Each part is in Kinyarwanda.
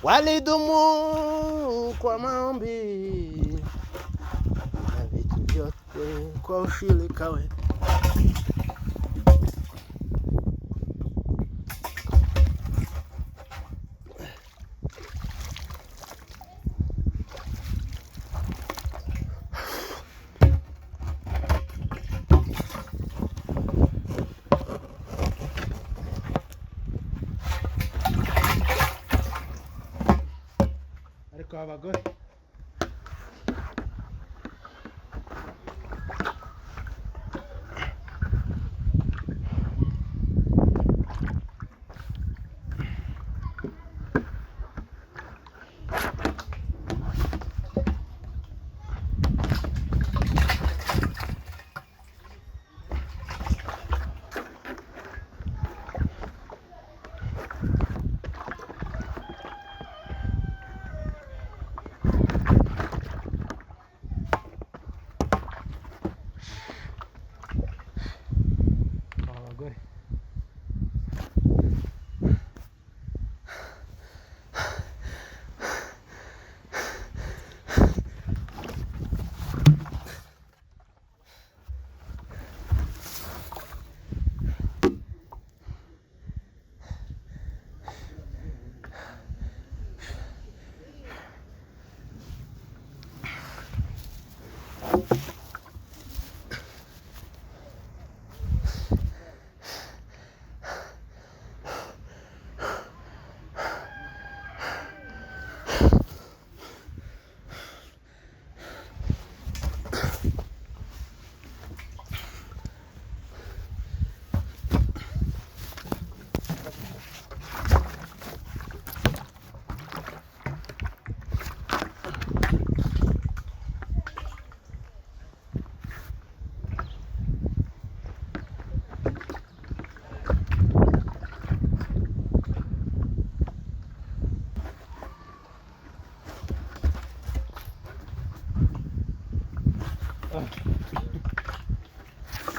walidumu kwa maombi na vitu vyote kwa ushirika wetu. Ariko abagore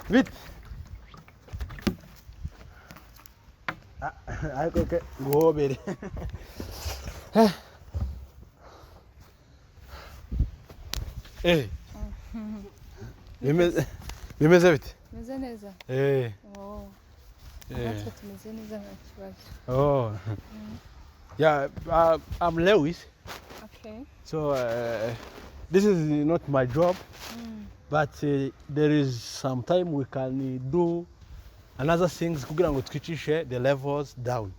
vite. Ariko ke guhobere. Bimeze bite? Meze neza. Oh. Natwe tumeze neza nta kibazo. Oh. Yeah, I'm Lewis. Okay. So this is not my job. But there is some time we can do another things kugira ngo twicishe the levels down.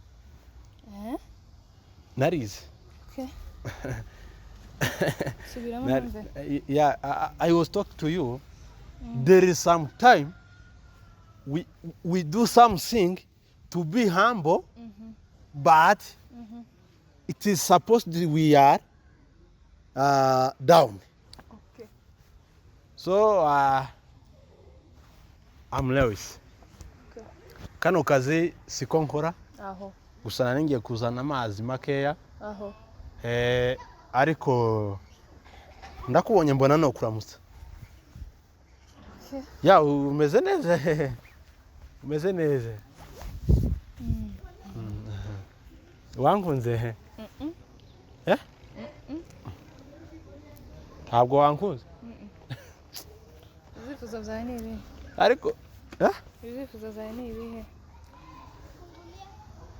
That is. Okay. Yeah, I was talking to you. There is some time we do something to be humble, but it is supposed to we are down. Okay. So I'm Lewis. Okay. Kano kazi siko nkora. Aho. Gusa naringiye kuzana amazi makeya. Aho. Ariko ndakubonye mbona no kuramutsa. Okay. Ya umeze neza. Umeze neza. Wankunze? Ntabwo wankunze? Izifuzo zawe ni ibihe? Ariko Izifuzo zawe ni ibihe?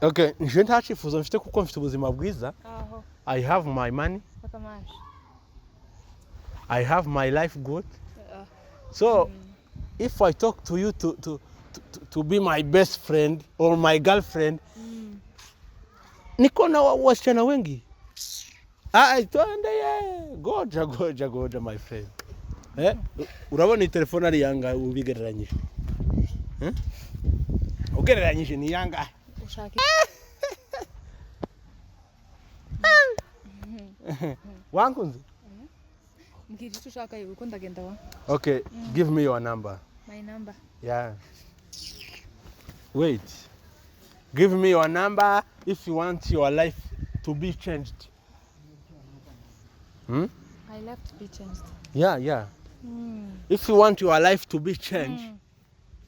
Okay, nje nta cyifuzo mfite kuko mfite ubuzima bwiza. Aho. I have my money. Bakamaje. I have my life good. So if I talk to you to be my best friend or my girlfriend, niko na wasichana wengi. Twende goja my friend. Urabona iyi telefone ari yanga ubigereranyije. Ugereranyije ni yanga. Ushaka. Wankunze? Mbwira icyo ushaka yuko uko ndagenda wa. Okay, give me your number. My number. Yeah. Wait. Give me your number if you want your life to be changed. My life to be changed. Yeah. If you want your life to be changed,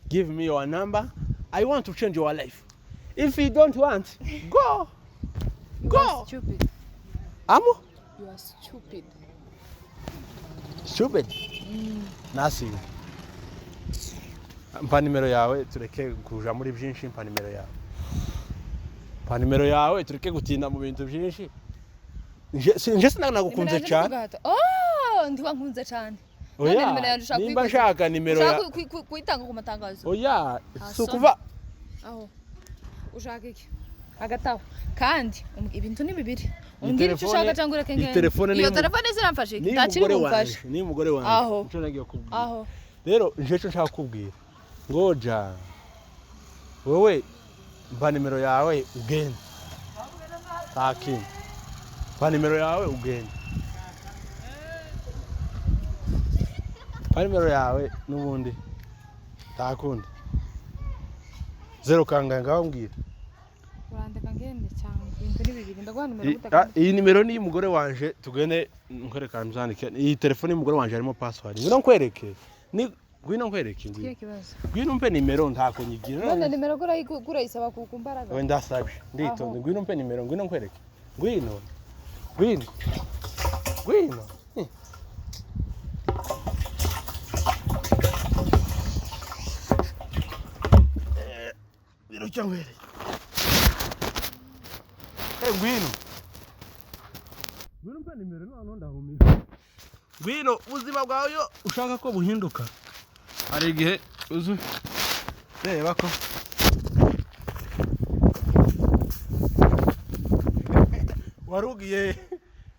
give me your number. I want to change your life. If you don't want, go. You are stupid. Amo? You are stupid. Stupid? Nothing. Mpa nimero yawe tureke kuja muri byinshi, mpa nimero yawe. Mpa nimero yawe tureke gutinda mu bintu byinshi. Nje sinagukunze cyane. Oh, ndi wankunze cyane. Oya, nimba nshaka nimero ya kuitanga ku matangazo. Oya, sukuva. Aho. Ushaka iki? Agataho. Kandi ibintu ni bibiri. Umbwira icyo ushaka cyangwa urekenge. Iyo telefone ziramfashe iki? Ndakiri kumfasha. Ni umugore wanjye. Aho. Icyo nagiye kubwira. Aho. Rero nje cyo nshaka kubwira. Ngoja. Wewe mpa nimero yawe ugende. Taki. Mpa nimero yawe ugende. Mpa nimero yawe n'ubundi. Takundi. 0 kangahe ngaho mbwira. Urandeka ngende cyangwa ibintu ni bibiri ndaguha nimero gutaka. Iyi nimero ni umugore wanje tugende nkwereka nzandike. Iyi telefone y'umugore wanje harimo password. Ngwino nkwereke. Ngwino nkwereke ngwino. Ngwino mpe nimero ntako nyigira. None nimero kurayisaba ku mbaraga. We ndasabye. Nditonde ngwino mpe nimero ngwino nkwereke. Ngwino. Ngwino. Ngwino. Biro cyangwere. Ngwino. Ngwino mpe nimero none ndahumira. Ngwino ubuzima bwawe yo ushaka ko buhinduka. Hari igihe uzu reba ko warugiye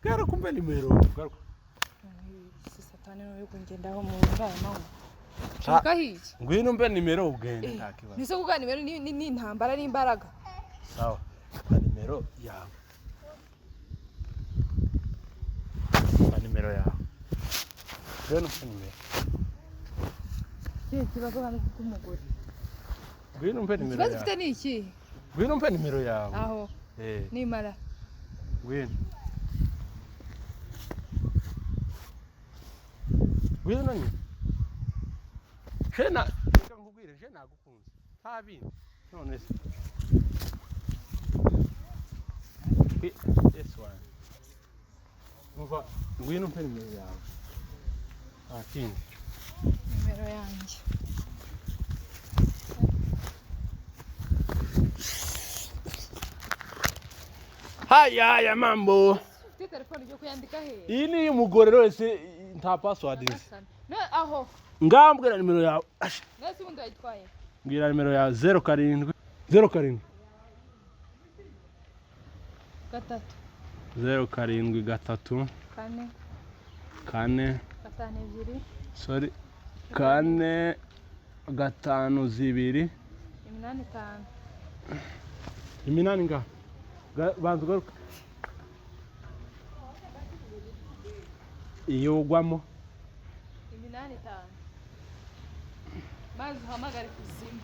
karo kumbe nimero garuka. Satani no yo kungendaho mu ngaya nawe. Shaka hiki. Ngwino mpe nimero ugende ntakibazo. Nise kuga nimero ni ntambara n'imbaraga. Sawa. Nimero yawe. Nimero yawe. Ngwino mpe nimero. Kibazo hano k'umugore. Ngwino mpe nimero yawe. Kibazo ufite ni iki? Ngwino mpe nimero yawe. Aho. Nimara. Ngwino. Ngwino nani? Jena, nkubwire je nagukunze. Nta bindi. None se. Yes one. Muva, ngwino mpe nimero yawe. Akindi. Nimero yanjye. Haya mambo. Ufite telefone yo kuyandika he? Iyi ni umugore wese nta password nzi. No aho. Ngambwira nimero yawe. Nasi undi ayitwaye. Mbwira nimero yawe 07 07 gatatu 07 gatatu kane sorry kane gatanu zibiri iminani nga bantu garuka iyo ugwamo iminani 5 mazi uhamagare kuzimu.